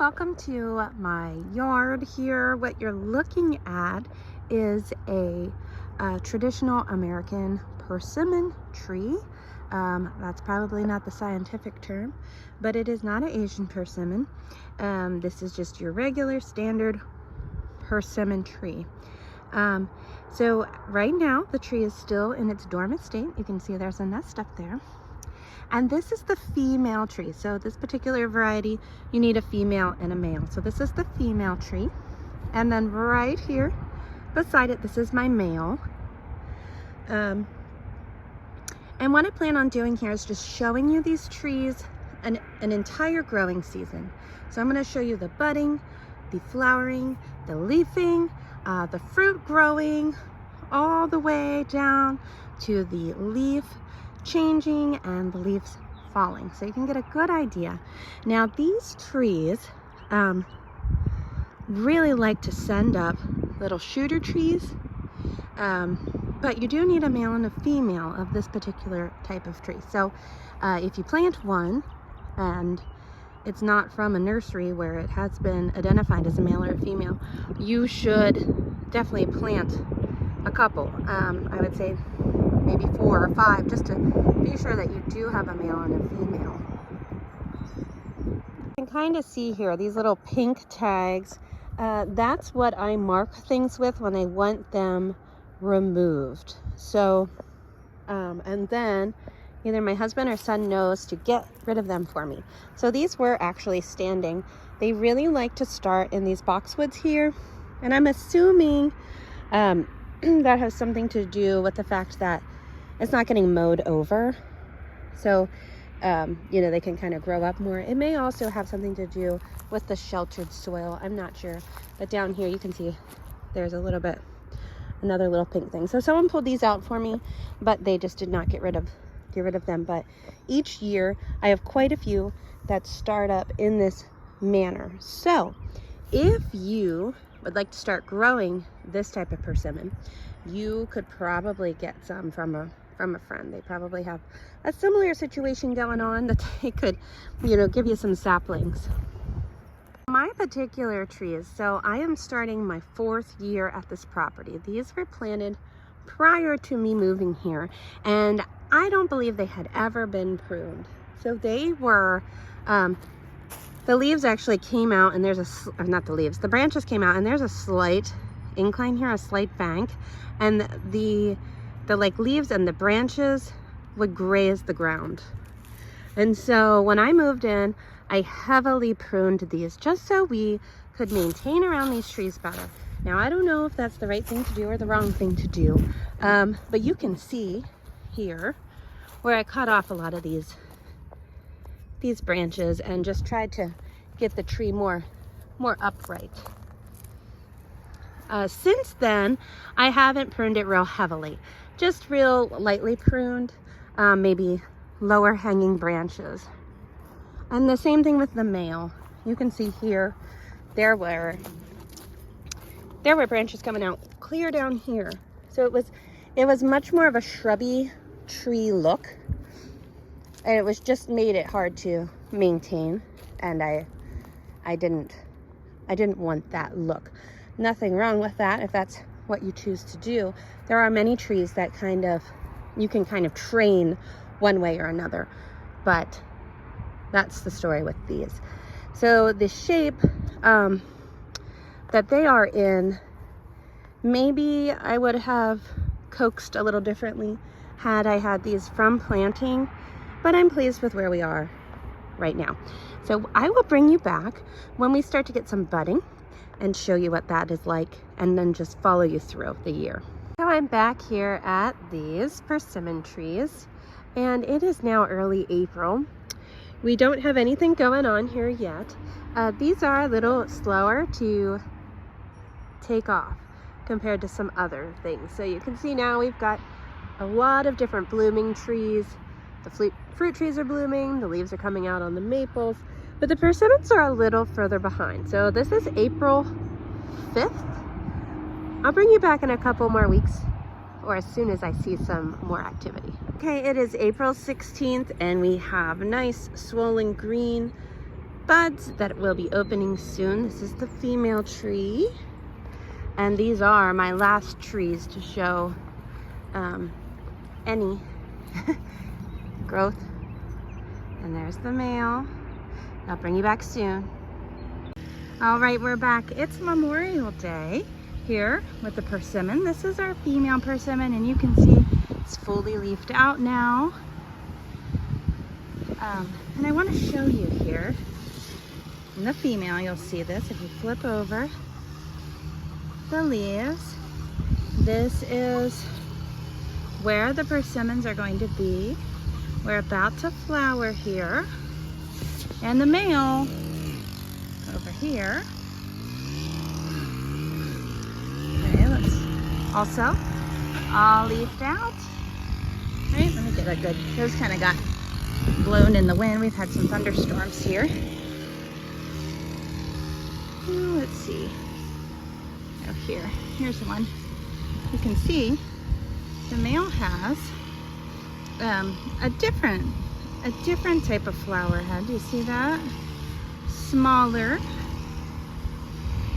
welcome to my yard here. What you're looking at is a traditional American persimmon tree. That's probably not the scientific term, but it is not an Asian persimmon. This is just your regular standard persimmon tree. So right now the tree is still in its dormant state. You can see there's a nest up there. And this is the female tree. So this particular variety, you need a female and a male. So this is the female tree. And then right here beside it, this is my male. And what I plan on doing here is just showing you these trees an entire growing season. So I'm going to show you the budding, the flowering, the leafing, the fruit growing, all the way down to the leaf changing and the leaves falling, so you can get a good idea. Now these trees really like to send up little shooter trees, but you do need a male and a female of this particular type of tree. So if you plant one and it's not from a nursery where it has been identified as a male or a female, you should definitely plant a couple. I would say maybe 4 or 5, just to be sure that you do have a male and a female. You can kind of see here these little pink tags. That's what I mark things with when I want them removed. So, and then either my husband or son knows to get rid of them for me. So these were actually standing. They really like to start in these boxwoods here, and I'm assuming that has something to do with the fact that it's not getting mowed over. So, you know, they can kind of grow up more. It may also have something to do with the sheltered soil. I'm not sure. But down here you can see there's a little bit, another little pink thing. So someone pulled these out for me, but they just did not get rid of them. But each year I have quite a few that start up in this manner. So if you would like to start growing this type of persimmon, you could probably get some from a friend. They probably have a similar situation going on that they could, you know, give you some saplings. My particular trees, so I am starting my 4th year at this property. These were planted prior to me moving here, and I don't believe they had ever been pruned. So they were, the leaves actually came out, and there's not the leaves, the branches came out, and there's a slight incline here, a slight bank, and the like leaves and the branches would graze the ground. And so when I moved in, I heavily pruned these just so we could maintain around these trees better. Now I don't know if that's the right thing to do or the wrong thing to do, but you can see here where I cut off a lot of these branches and just tried to get the tree more upright. Since then, I haven't pruned it real heavily, just real lightly pruned, maybe lower hanging branches. And the same thing with the male. You can see here, there were branches coming out clear down here. So it was much more of a shrubby tree look, and it was just made it hard to maintain, and I didn't want that look. Nothing wrong with that if that's what you choose to do. There are many trees that you can kind of train one way or another, but that's the story with these. So the shape that they are in, maybe I would have coaxed a little differently had I had these from planting, but I'm pleased with where we are right now. So I will bring you back when we start to get some budding and show you what that is like, and then just follow you through the year. So I'm back here at these persimmon trees, and it is now early April. We don't have anything going on here yet. These are a little slower to take off compared to some other things. So you can see now we've got a lot of different blooming trees. The fruit trees are blooming, the leaves are coming out on the maples, but the persimmons are a little further behind. So this is April 5th. I'll bring you back in a couple more weeks, or as soon as I see some more activity. Okay, it is April 16th, and we have nice swollen green buds that will be opening soon. This is the female tree. And these are my last trees to show any growth. And there's the male. I'll bring you back soon. All right, we're back. It's Memorial Day here with the persimmon. This is our female persimmon, and you can see it's fully leafed out now. And I want to show you here in the female, you'll see this if you flip over the leaves. This is where the persimmons are going to be. We're about to flower here, and the male over here. Okay, let's also all leafed out. All right, let me get a good, those kind of got blown in the wind. We've had some thunderstorms here. Let's see. Oh, here's one. You can see the male has a different type of flower head. Do you see that? Smaller.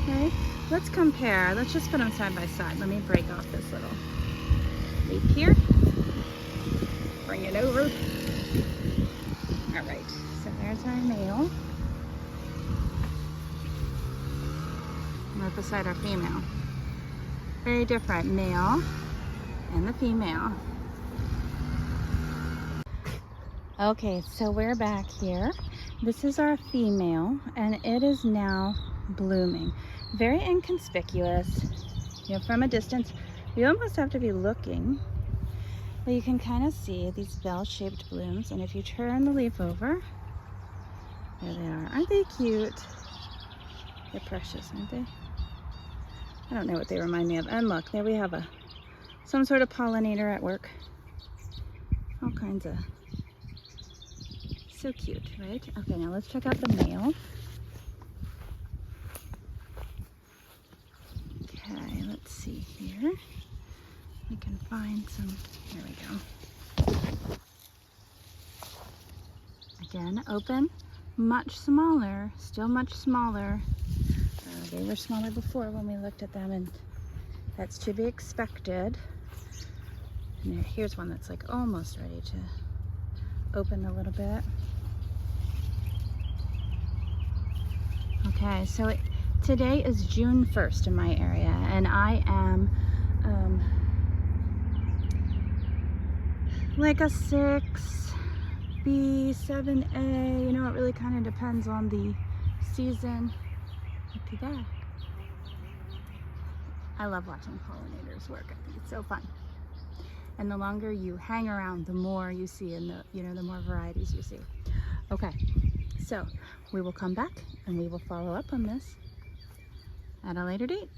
Okay, let's compare. Let's just put them side by side. Let me break off this little leaf here. Bring it over. All right, so there's our male. Right beside our female. Very different, male and the female. Okay, so we're back here. This is our female, and it is now blooming. Very inconspicuous. You know, from a distance, you almost have to be looking. But you can kind of see these bell-shaped blooms, and if you turn the leaf over, there they are. Aren't they cute? They're precious, aren't they? I don't know what they remind me of. And look, there we have some sort of pollinator at work. All kinds of, so cute, right? Okay, now let's check out the male. Okay, let's see here. We can find some, here we go. Again, open, much smaller, still much smaller. They were smaller before when we looked at them, and that's to be expected. And here's one that's like almost ready to open a little bit. Okay, so today is June 1st in my area, and I am like a 6B, 7A, you know, it really kind of depends on the season. Look at that. I love watching pollinators work. I think it's so fun. And the longer you hang around, the more you see, and the more varieties you see. Okay, so we will come back and we will follow up on this at a later date.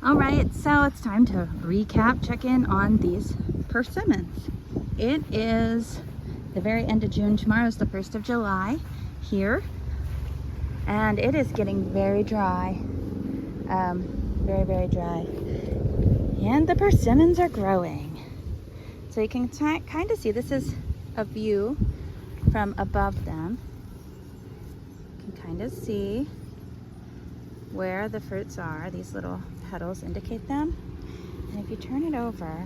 All right, so it's time to recap, check in on these persimmons. It is the very end of June. Tomorrow is the 1st of July here. And it is getting very dry, very, very dry. And the persimmons are growing. So you can kind of see, this is a view from above them. You can kind of see where the fruits are. These little petals indicate them. And if you turn it over,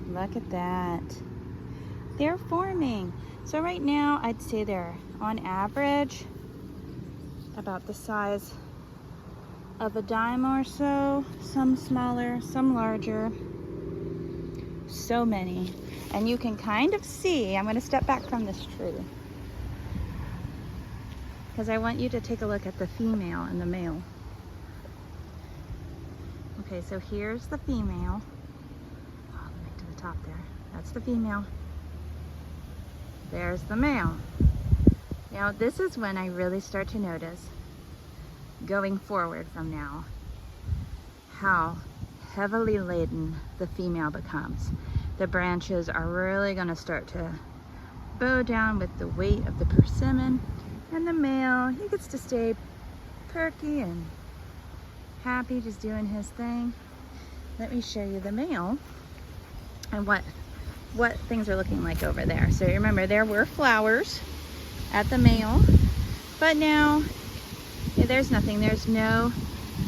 look at that. They're forming. So right now, I'd say they're on average about the size of a dime or so, some smaller, some larger, so many. And you can kind of see, I'm going to step back from this tree because I want you to take a look at the female and the male. Okay, so here's the female. Oh, right to the top there. That's the female. There's the male. Now, this is when I really start to notice, going forward from now, how heavily laden the female becomes. The branches are really going to start to bow down with the weight of the persimmon, and the male, he gets to stay perky and happy, just doing his thing. Let me show you the male and what things are looking like over there. So remember, there were flowers at the male, but now Okay, there's nothing. There's no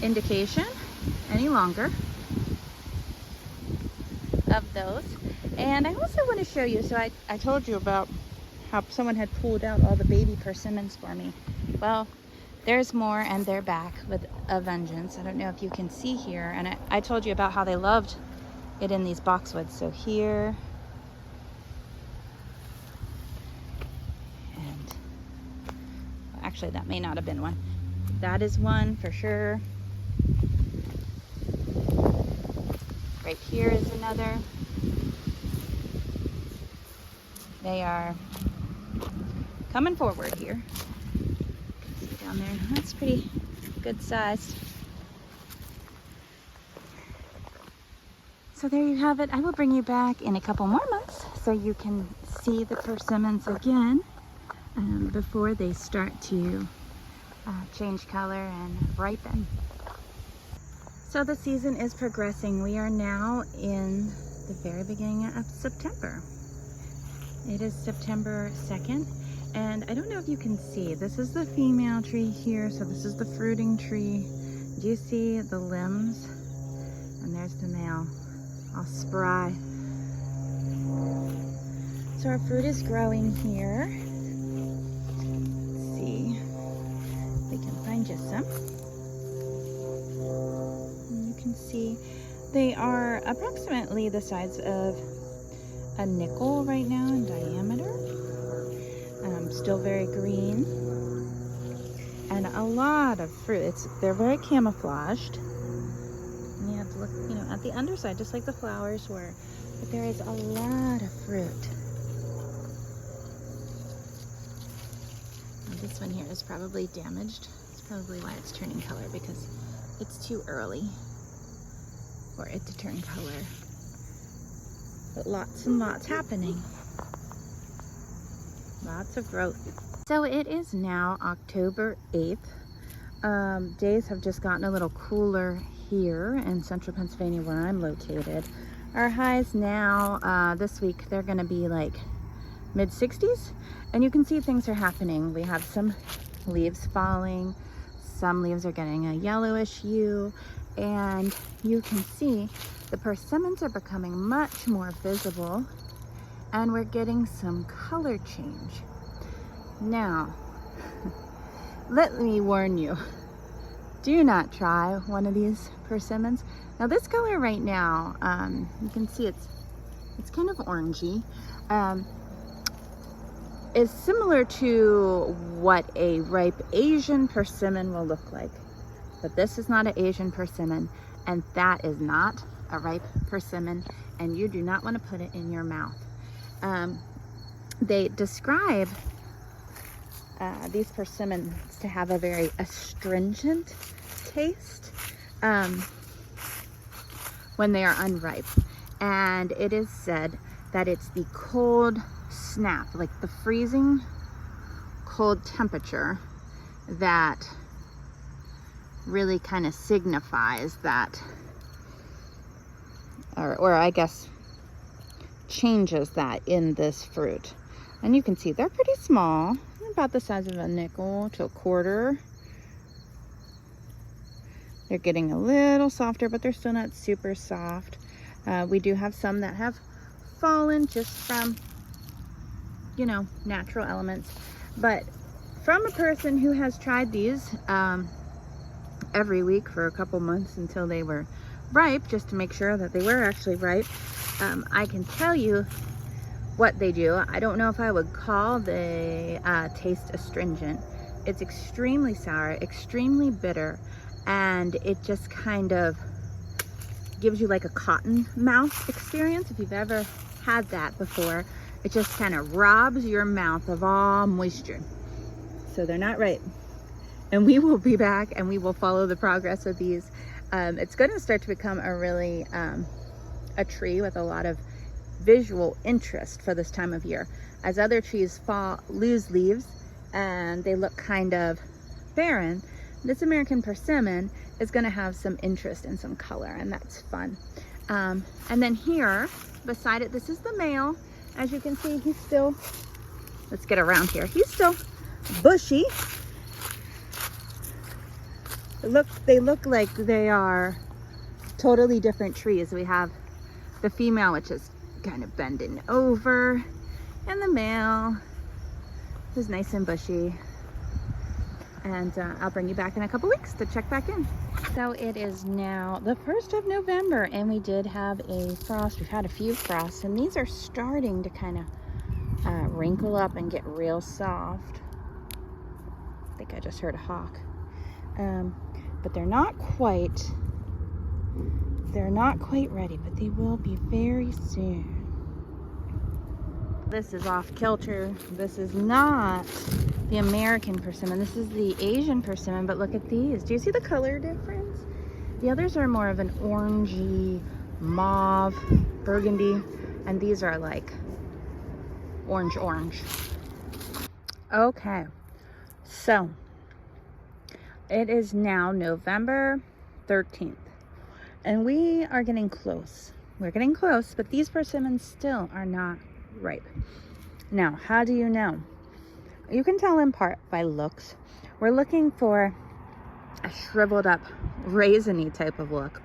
indication any longer of those. And I also want to show you, so I told you about how someone had pulled out all the baby persimmons for me. Well, there's more, and they're back with a vengeance. I don't know if you can see here, and I told you about how they loved it in these boxwoods. So here, and well, actually that may not have been one. That is one for sure. Right here is another. They are coming forward here. See down there, that's pretty good sized. So there you have it. I will bring you back in a couple more months so you can see the persimmons again before they start to change color and ripen. So the season is progressing. We are now in the very beginning of September. It is September 2nd, and I don't know if you can see, this is the female tree here, so this is the fruiting tree. Do you see the limbs? And there's the male, all spry. So our fruit is growing here. Let's see if we can find just some. And you can see they are approximately the size of a nickel right now in diameter. Still very green, and a lot of fruit. They're very camouflaged. And you have to look, you know, at the underside, just like the flowers were. But there is a lot of fruit. Now this one here is probably damaged. That's probably why it's turning color, because it's too early for it to turn color. But lots and lots happening. Lots of growth. So it is now October 8th. Days have just gotten a little cooler here in central Pennsylvania where I'm located. Our highs now, this week, they're gonna be like mid-60s. And you can see things are happening. We have some leaves falling. Some leaves are getting a yellowish hue. And you can see the persimmons are becoming much more visible, and we're getting some color change. Now, let me warn you, do not try one of these persimmons. Now this color right now, you can see it's kind of orangey. Is similar to what a ripe Asian persimmon will look like. But this is not an Asian persimmon, and that is not a ripe persimmon, and you do not want to put it in your mouth. They describe these persimmons to have a very astringent taste when they are unripe, and it is said that it's the cold snap, like the freezing cold temperature, that really kind of signifies that, or I guess changes that in this fruit. And you can see they're pretty small, about the size of a nickel to a quarter. They're getting a little softer, but they're still not super soft. We do have some that have fallen just from, you know, natural elements. But from a person who has tried these every week for a couple months until they were ripe, just to make sure that they were actually ripe, I can tell you what they do. I don't know if I would call the taste astringent. It's extremely sour, extremely bitter, and it just kind of gives you like a cotton mouth experience. If you've ever had that before, it just kind of robs your mouth of all moisture. So they're not ripe. And we will be back and we will follow the progress of these. It's going to start to become a really a tree with a lot of visual interest for this time of year. As other trees lose leaves and they look kind of barren, this American persimmon is going to have some interest and some color, and that's fun. And then here beside it, this is the male. As you can see, he's still, let's get around here, he's still bushy. They look like they are totally different trees. We have the female, which is kind of bending over, and the male is nice and bushy. And I'll bring you back in a couple weeks to check back in. So it is now the 1st of November, and we did have a frost. We've had a few frosts, and these are starting to kind of wrinkle up and get real soft. I think I just heard a hawk. But they're not quite ready, but they will be very soon. This is off kilter. This is not the American persimmon. This is the Asian persimmon, but look at these. Do you see the color difference? The others are more of an orangey, mauve, burgundy, and these are like orange. Okay, so it is now November 13th, and we are getting close. We're getting close, but these persimmons still are not ripe. Now, how do you know? You can tell in part by looks. We're looking for a shriveled up, raisiny type of look.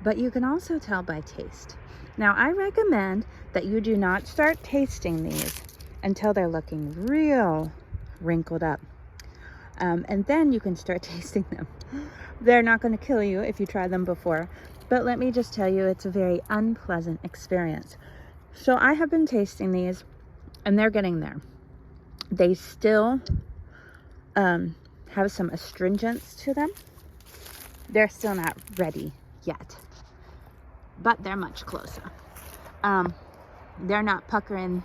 But you can also tell by taste. Now, I recommend that you do not start tasting these until they're looking real wrinkled up. And then you can start tasting them. They're not going to kill you if you try them before. But let me just tell you, it's a very unpleasant experience. So I have been tasting these, and they're getting there. They still have some astringents to them. They're still not ready yet, but they're much closer. They're not puckering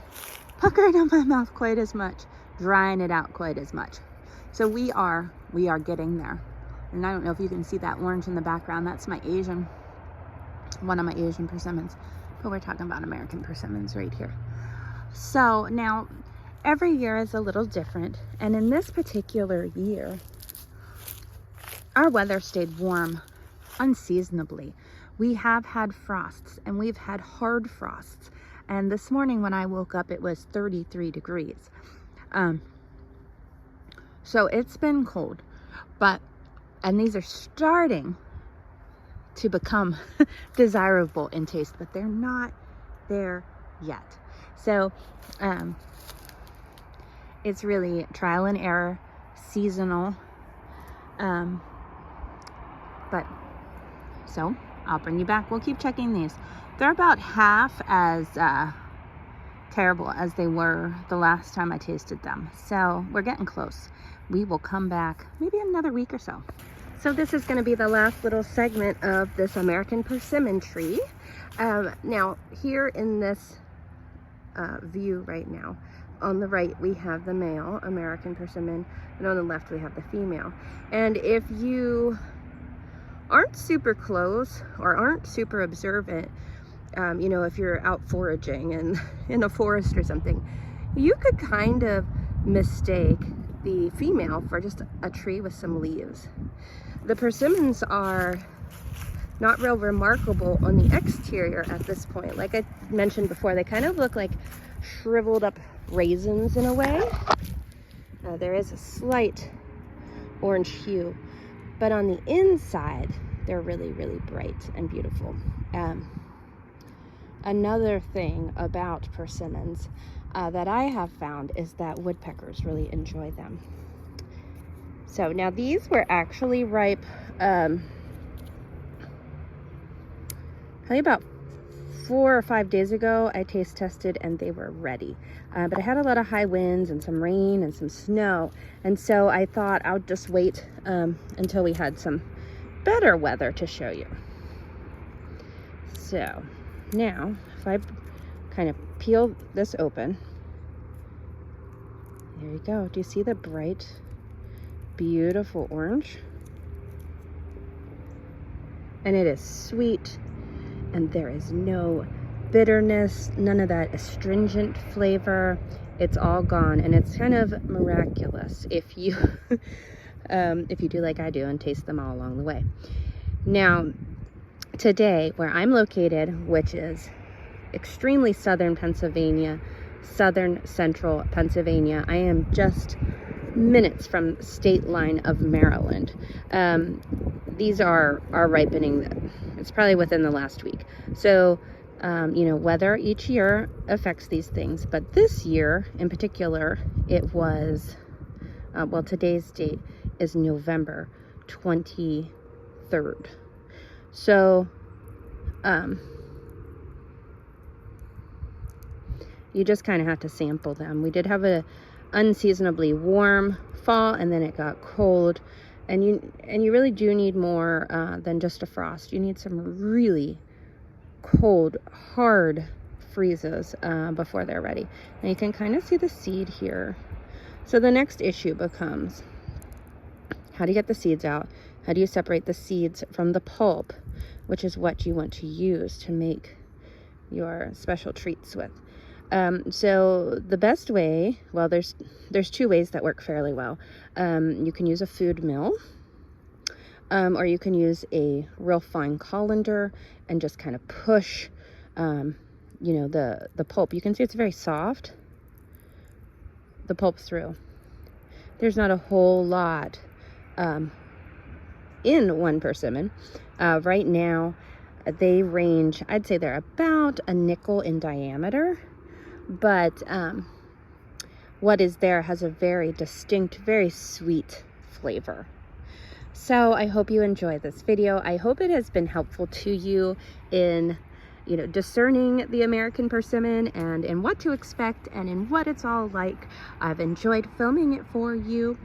on my mouth quite as much, drying it out quite as much. So we are getting there. And I don't know if you can see that orange in the background. That's my one of my Asian persimmons. But we're talking about American persimmons right here. So now, every year is a little different. And in this particular year, our weather stayed warm unseasonably. We have had frosts, and we've had hard frosts. And this morning when I woke up, it was 33 degrees. So it's been cold. And these are starting to become desirable in taste, but they're not there yet. So it's really trial and error, seasonal. But so I'll bring you back. We'll keep checking these. They're about half as terrible as they were the last time I tasted them. So we're getting close. We will come back maybe in another week or so. So this is going to be the last little segment of this American persimmon tree. Now here in this view right now, on the right we have the male American persimmon, and on the left we have the female. And if you aren't super close or aren't super observant, you know, if you're out foraging and in a forest or something, you could kind of mistake the female for just a tree with some leaves. The persimmons are not real remarkable on the exterior at this point. Like I mentioned before, they kind of look like shriveled up raisins in a way. There is a slight orange hue, but on the inside, they're really, really bright and beautiful. Another thing about persimmons that I have found is that woodpeckers really enjoy them. So now these were actually ripe probably about 4 or 5 days ago. I taste tested and they were ready. But I had a lot of high winds and some rain and some snow. And so I thought I would just wait until we had some better weather to show you. So now if I kind of peel this open, there you go. Do you see the bright, beautiful orange? And it is sweet, and there is no bitterness, none of that astringent flavor. It's all gone, and it's kind of miraculous if you do like I do and taste them all along the way. Now, today, where I'm located, which is extremely southern Pennsylvania, southern central Pennsylvania, I am just minutes from state line of Maryland. These are ripening. It's probably within the last week. So, you know, weather each year affects these things, but this year in particular, it was, well, today's date is November 23rd. So, you just kind of have to sample them. We did have a unseasonably warm fall, and then it got cold, and you really do need more than just a frost. You need some really cold, hard freezes before they're ready. And you can kind of see the seed here. So the next issue becomes, how do you get the seeds out? How do you separate the seeds from the pulp, which is what you want to use to make your special treats with? So the best way, well, there's two ways that work fairly well. You can use a food mill, or you can use a real fine colander and just kind of push, you know, the pulp. You can see it's very soft, the pulp through. There's not a whole lot in one persimmon. Right now, they range, I'd say they're about a nickel in diameter. But what is there has a very distinct, very sweet flavor. So I hope you enjoy this video. I hope it has been helpful to you in, you know, discerning the American persimmon and in what to expect and in what it's all like. I've enjoyed filming it for you.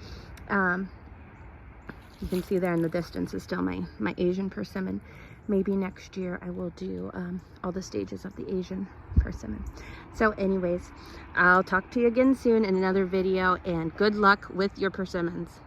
You can see there in the distance is still my Asian persimmon. Maybe next year I will do all the stages of the Asian persimmon. So anyways, I'll talk to you again soon in another video, and good luck with your persimmons.